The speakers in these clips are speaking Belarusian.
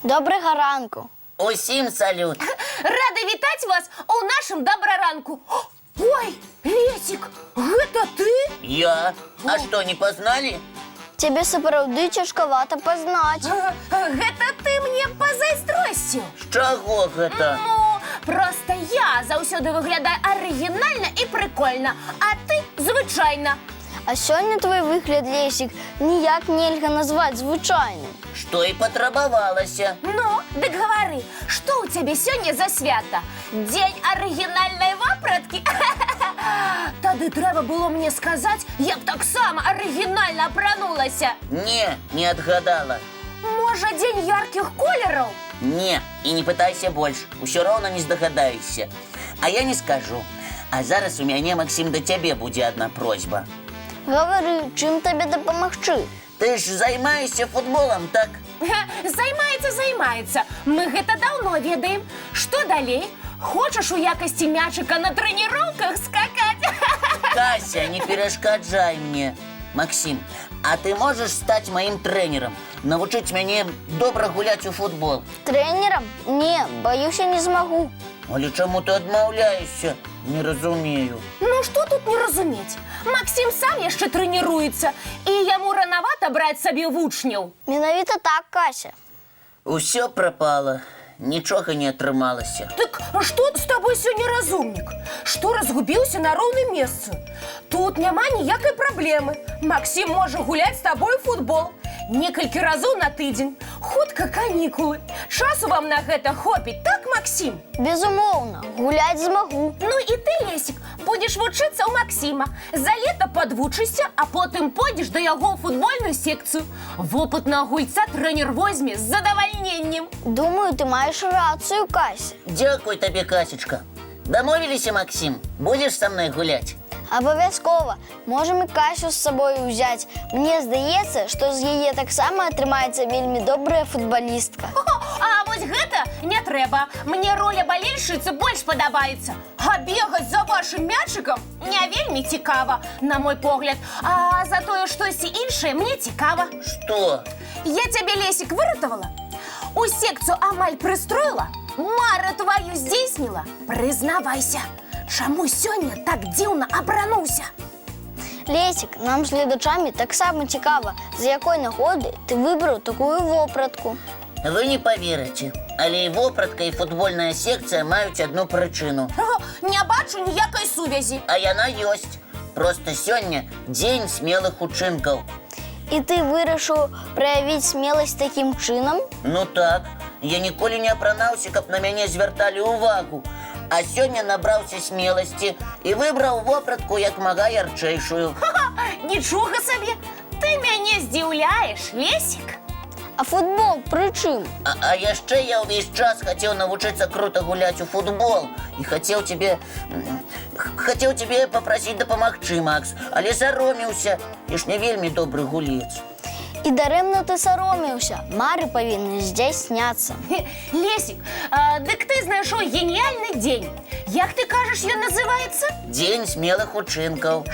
Доброго ранку. Усім салют. Рада вітаць вас у нашым добраранку. Ой, Лесик, гэта ты? Я? А что, не познали? Тебе сапраўды цяжкавата пазнаць. Гэта ты мне пазайздросціў. З чаго гэта? Ну, просто я заўсёды выглядаю арыгінальна і прикольна, а ты звычайна. А сёння твой выгляд, Лесик, ніяк нельга назваць звычайным. Что и потребовалося. Ну, дык гавары, што ў цябе сёння за свята? Дзень арыгінальнай вопраткі? Тады трэба было мне сказаць, я б таксама арыгінальна апранулася. Не отгадала. Можа, дзень яркіх колераў? Не, и не пытайся больше. Усё равно не здагадаешься. А я не скажу. А зараз у мяне, Максим, до тебе будзе одна просьба. Гавары, чым табе дапамагчы? Ты ж займаешься футболом, так? Займаецца. Мы гэта даўно ведаем. Што далей? Хочаш у якасці мячыка на трэніроўках скакаць? Кася, не перешкаджай мне. Максим, а ты можешь стать моим тренером? Навучыць мяне добра гуляць у футбол? Трэнерам? Не, баюся, не змагу. Але чаму ты адмаўляешься? Не разумею. Ну, што тут не разумець? Максим сам яшчэ трэніруецца, і яму ранавата браць сабе вучняў. Менавіта так, Кася. Усё пропало. Нічога не атрымалася. Так што з табой сёння разумнік? Што разгубіўся на роўным месцы? Тут няма ніякай праблемы. Максим можа гуляць з табой у футбол. Некалькі разоў на тыдзень. Хутка канікулы. Часу вам на гэта хопіць, так, Максим? Безумоўна, гуляць змагу. Ну і ты, Лесик, будзеш вучыцца ў Максима. За лета падвучышся, а потым пойдзеш да яго ў футбольную секцыю. Вопытнага гульца трэнер возьме з задавальненнем. Думаю, ты маеш рацыю, Кася. Дзякуй табе, Касечка. Дамовіліся, Максим? Будзеш са мной гуляць? Абавязкова. Можам і Касю з сабою ўзяць. Мне здаецца, што з яе таксама атрымаецца вельмі добрая футбалістка. А вось гэта не трэба. Мне роля балельшчыцы больш падабаецца. А бегаць за вашым мячыкам не вельмі цікава, на мой погляд. А за тое штосьці іншае мне цікава. Што? Я цябе, Лесик, выратавала? У секцыю амаль прыстроіла? Мара твою здзейсніла? Прызнавайся, чаму сёння так дзіўна апрануўся? Лесик, нам з гледачамі таксама цікава, з якой нагоды ты выбраў такую вопратку. Вы не поверыце, але і вопратка, і футбольная секцыя маюць одну прычыну. Не бачу ніякай сувязі. А яна ёсць. Просто сёння дзень смелых учынкаў. І ты вырашыў праявіць смеласць такім чынам? Ну так, я ніколі не апранаўся, каб на мяне звярталі ўвагу. А сёння набраўся смеласці і выбраў вопратку як мага ярчэйшую. Нічога сабе, ты мяне здзіўляеш, Лесик. А футбол пры чым? А яшчэ я ўвесь час хацеў навучыцца крута гуляць у футбол і хацеў тебе папрасіць дапамагчы, Макс, але саромеўся. Я ж не вельмі добры гулец. І дарэмна ты саромеўся. Мары павінны здзяйсняцца. Лесик, дык ты знайшоў геніяльны дзень. Як ты кажаш, ён называецца? Дзень смелых учынкаў.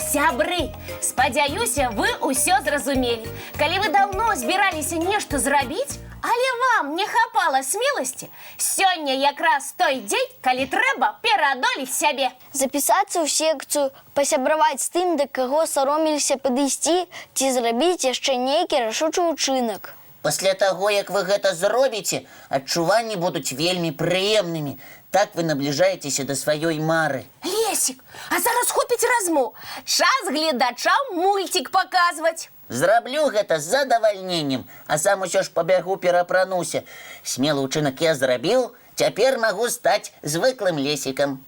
Сябры, спадзяюся, вы ўсё зразумелі. Калі вы даўно збіраліся нешта зрабіць, але вам не хапала смеласці, сёння якраз той дзень, калі трэба пераадолець сябе. Запісацца ў секцыю, пасябраваць з тым, да каго саромеліся падысці, ці зрабіць яшчэ нейкі рашучы ўчынак. Пасля таго, як вы гэта зробіце, адчуванні будуць вельмі прыемнымі. Так вы набліжаецеся да сваёй мары. Лесик, а зараз хопіць размоў. Час гледачам мульцік паказваць. Зраблю гэта з задавальненнем, а сам усё ж пабягу перапрануся. Смелы ўчынак я зрабіў, цяпер магу стаць звыклым Лесікам.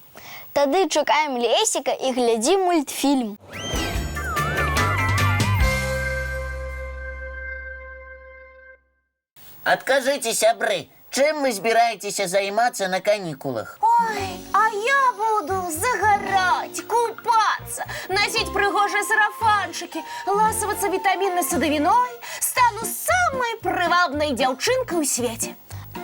Тады чакаем Лесіка і глядзім мультфільм. Адкажыце, сябры, чым вы збіраецеся займацца на канікулах? Ой, а я буду загараць, купацца, носіць прыгожыя сарафанчыкі, ласавацца вітаміннай садавіной, стану самай прывабнай дзяўчынкай у свеце.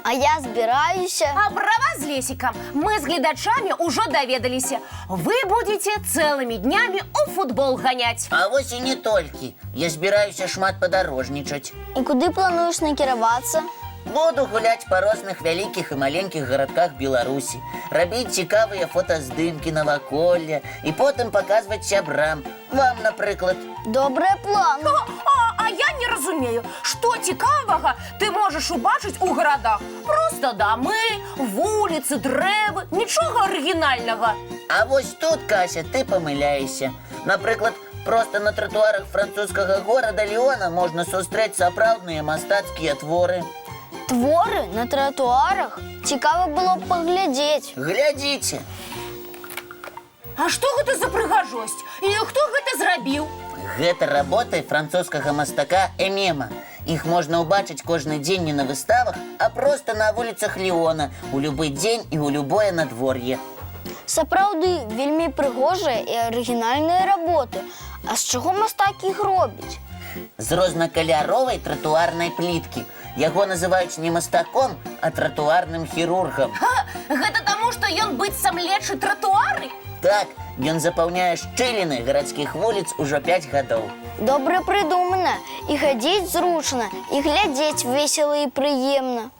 А я збіраюся... А пра вас з Лесікам мы з гледачамі ўжо даведаліся. Вы будзеце цэлымі днямі у футбол ганяць. А вось і не толькі. Я збіраюся шмат падарожнічаць. І куды плануеш накіравацца? Буду гуляць па розных вялікіх і маленькіх гарадках Беларусі, рабіць цікавыя фотаздымкі наваколля і потым паказваць сябрам. Вам, напрыклад. Добрый план. А я не разумею, што цікавага ты можаш убачыць у гарадах. Просто дамы, вуліцы, дрэвы, нічога арыгінальнага. А вось тут, Кася, ты памыляешся. Напрыклад, просто на тратуарах французскага горада Ліона можна сустрэць сапраўдныя мастацкія творы. Творы на тротуарах? Цікава было б паглядзець. Глядзіце. А што гэта за прыгажосць? І хто гэта зрабіў? Гэта работы французскага мастака Эмема. Іх можна ўбачыць кожны дзень не на выставах, а проста на вуліцах Ліона у любы дзень і ў любое надвор'е. Сапраўды, вельмі прыгожыя і арыгінальныя работы. А з чаго мастак іх робіць? З рознакаляровай тратуарнай пліткі. Яго называюць не мастаком, а тратуарным хірургам. Гэта таму, што ён быццам лечыць тратуары? Так, ён запаўняе шчыліны гарадскіх вуліц ужо 5 гадоў. Добра прыдумана. І хадзіць зручна, і глядзець весела і прыемна.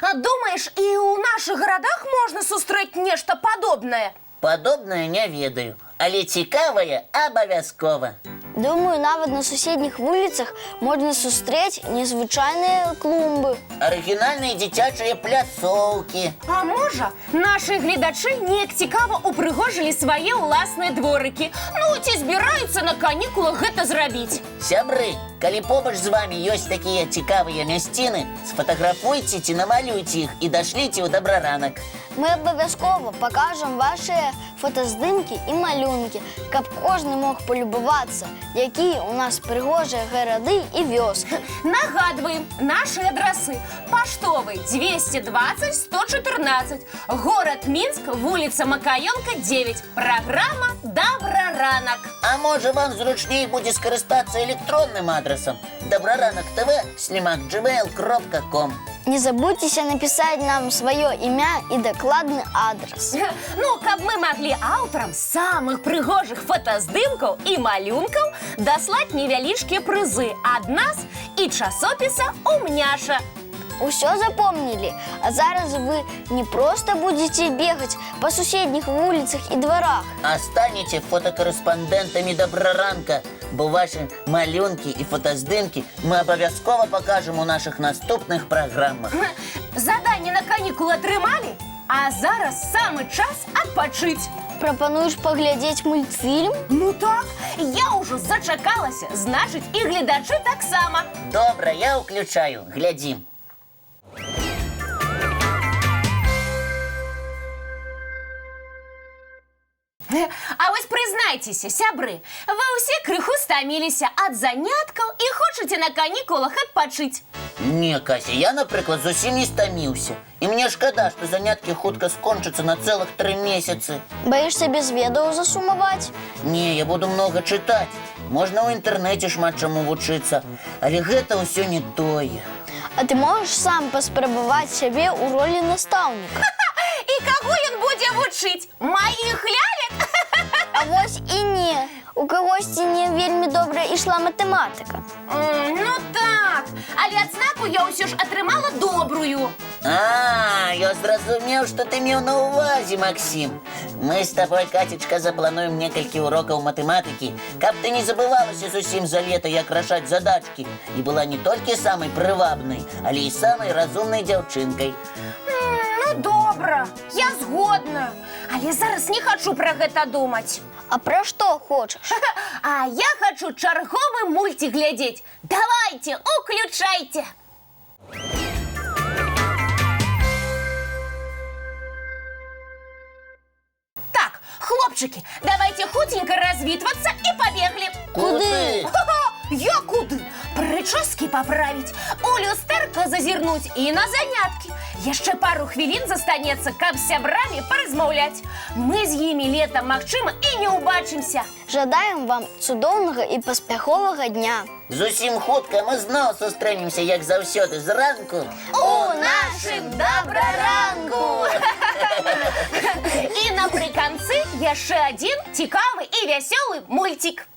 А думаеш, і ў нашых гарадах можна сустрэць нешта падобнае? Падобнае не ведаю, але цікавае абавязкова. Думаю, нават на суседніх вуліцах можна сустрэць незвычайныя клумбы. Арыгінальныя дзіцячыя пляцоўкі. А можа, нашы гледачы неяк цікава упрыгожылі свае ўласныя дворыкі. Ну, ці збіраюцца на канікулах гэта зрабіць? Сябры, калі побач з вамі ёсць такія цікавыя мясціны, сфотаграфуйце ці намалюйце іх і дашліце ў Добраранак. Мы абавязкова пакажам вашыя фотаздымкі і малюнкі, каб кожны мог полюбавацца, якія ў нас прыгожыя гарады і вёскі. Нагадваем, наши адрасы. Паштовый 220-114, город Минск, вуліца Макаёнка, 9. Программа Добраранак. А можа вам зручней будзе скарыстацца электронным адрасам добраранак.tv@gmail.com. Не забудьтеся написать нам свое имя и докладный адрес. Ну, каб мы могли аўтарам самых прыгожых фотаздымкаў і малюнкаў даслаць невялічкія прызы ад нас і часопіса «Умняша». Усё запомнили? А зараз вы не просто будете бегать по суседних улицах и дворах, А станете фотокарэспандэнтамі Добраранка, бо ваши малюнкі і фотаздымкі мы абавязкова пакажам у нашых наступных праграмах. Заданне на канікулы атрымалі, а зараз самы час адпачыць. Пропонуешь поглядеть мультфильм? Ну так, я ўжо зачакалася, значыць і гледачы таксама. Добра, я ўключаю, глядзім. А вось прызнайцеся, сябры, вы ўсе крыху стаміліся ад заняткаў і хочаце на канікулах адпачыць. Не, Кася, я, напрыклад, зусім не стаміўся. І мне шкада, што заняткі хутка скончацца на цэлых 3 месяцы. Боишься без ведаў засумаваць? Не, я буду много чытаць. Можна ў інтэрнэце шмат чаму вучыцца, але гэта ўсё не тое. А ты можешь сам паспрабаваць сябе ў ролі настаўніка? І каго ён будзе вучыць? Маіх лялек? А вось і не. У кагосьці не вельмі добра ішла матэматыка. Ну так, але адзнаку я ўсё ж атрымала добрую. Я зразумеў, што ты меў на ўвазе, Максім. Мы з табой, Катечка, заплануем некалькі урокаў матэматыкі, каб ты не забывалася зусім за лета, як рашаць задачкі, і была не толькі самай прывабнай, але і самай разумнай дзяўчынкай. Ну добра, я згодна, але зараз не хачу пра гэта думаць. А пра што хочаш? А я хачу чарговы мульцік глядзець. Давайте, уключайце! Так, хлопчики, давайте хутенько развітвацца і пабеглі. Куды? Я куды? Прычоскі паправіць, у люстэрка зазірнуць і на заняткі. Яшчэ пару хвілін застанецца, каб з сябрамі паразмаўляць. Мы з імі летам, магчыма, і не ўбачымся. Жадаем вам цудоўнага і паспяховага дня. Зусім хутка мы зноў сустрэнемся, як заўсёды, зранку. У нашым Добраранку! І напрыканцы яшчэ адзін цікавы і вясёлы мульцік.